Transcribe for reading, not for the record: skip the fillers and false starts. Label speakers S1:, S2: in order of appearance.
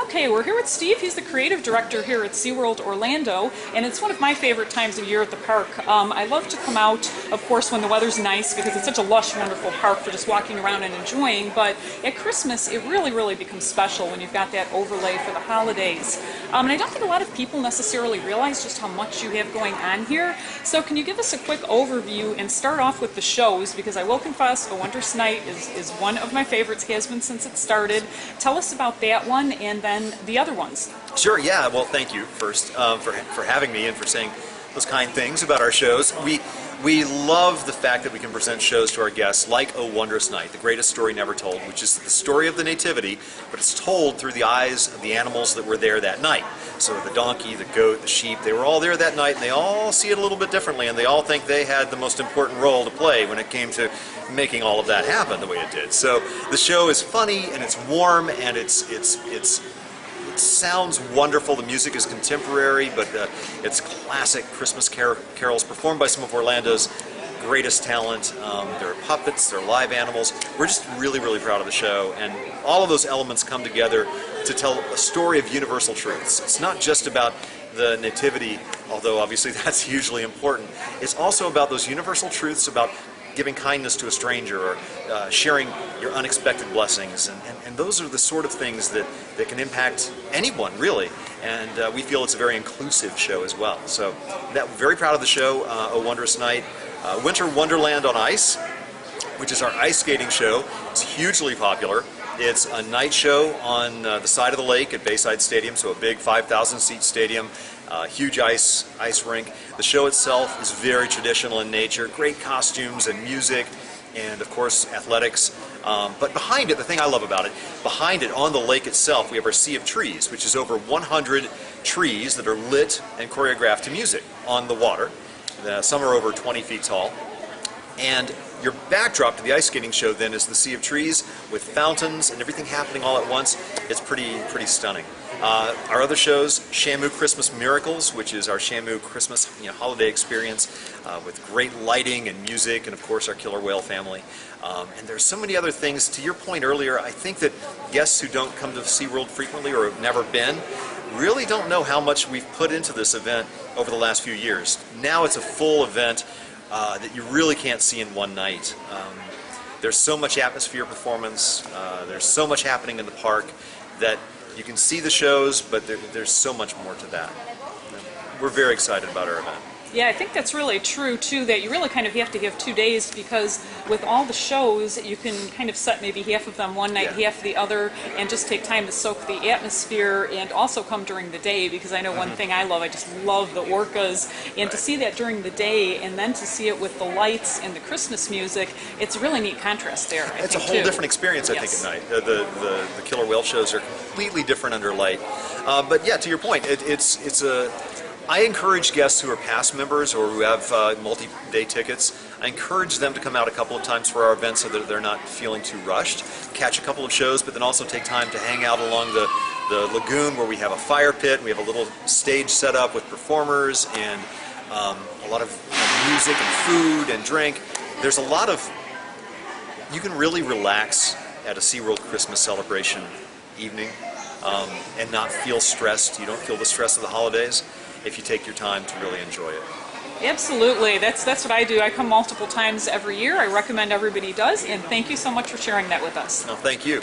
S1: Okay, we're here with Steve. He's the creative director here at SeaWorld Orlando, and it's one of my favorite times of year at the park. I love to come out, of course, when the weather's nice because it's such a lush, wonderful park for just walking around and enjoying, but at Christmas it really becomes special when you've got that overlay for the holidays. And I don't think a lot of people necessarily realize just how much you have going on here. So can you give us a quick overview and start off with the shows, because I will confess A Wondrous Night is one of my favorites, has been since it started. Tell us about that one and then the other ones.
S2: Sure, yeah. Well, thank you first for having me and for saying those kind things about our shows. We love the fact that we can present shows to our guests like A Wondrous Night, the greatest story never told, which is the story of the Nativity, but it's told through the eyes of the animals that were there that night. So the donkey, the goat, the sheep, they were all there that night, and they all see it a little bit differently, and they all think they had the most important role to play when it came to making all of that happen the way it did. So the show is funny, and it's warm, and it sounds wonderful. The music is contemporary, but it's classic Christmas carols performed by some of Orlando's greatest talent. There are puppets, there are live animals. We're just really proud of the show, and all of those elements come together to tell a story of universal truths. It's not just about the Nativity, although obviously that's hugely important. It's also about those universal truths about giving kindness to a stranger, or sharing your unexpected blessings, and those are the sort of things that can impact anyone, really, and we feel it's a very inclusive show as well. So very proud of the show, A Wondrous Night. Winter Wonderland on Ice, which is our ice skating show. It's hugely popular. It's a night show on the side of the lake at Bayside Stadium, so a big 5,000 seat stadium. Huge ice rink. The show itself is very traditional in nature, great costumes and music, and of course athletics. But behind it, the thing I love about it, behind it on the lake itself, we have our Sea of Trees, which is over 100 trees that are lit and choreographed to music on the water. Some are over 20 feet tall. And your backdrop to the ice skating show then is the Sea of Trees with fountains and everything happening all at once. It's pretty stunning. Our other shows, Shamu Christmas Miracles, which is our Shamu Christmas holiday experience with great lighting and music, and of course our killer whale family. And there's so many other things. To your point earlier, I think that guests who don't come to SeaWorld frequently or have never been really don't know how much we've put into this event over the last few years. Now it's a full event that you really can't see in one night. There's so much atmosphere performance, there's so much happening in the park that you can see the shows, but there's so much more to that. We're very excited about our event.
S1: Yeah, I think that's really true too, that you really kind of have to have 2 days, because with all the shows you can kind of set maybe half of them one night, half the other, and just take time to soak the atmosphere, and also come during the day, because I know one thing I love, I just love the orcas, and to see that during the day and then to see it with the lights and the Christmas music, it's a really neat contrast there.
S2: It's a whole different experience, I think, at night. The killer whale shows are completely different under light. But yeah, to your point, I encourage guests who are past members or who have multi-day tickets, I encourage them to come out a couple of times for our event so that they're not feeling too rushed. Catch a couple of shows, but then also take time to hang out along the lagoon where we have a fire pit. We have a little stage set up with performers and a lot of music and food and drink. There's a lot of... You can really relax at a SeaWorld Christmas celebration evening and not feel stressed. You don't feel the stress of the holidays if you take your time to really enjoy it.
S1: Absolutely. That's what I do. I come multiple times every year. I recommend everybody does, and thank you so much for sharing that with us.
S2: No, thank you.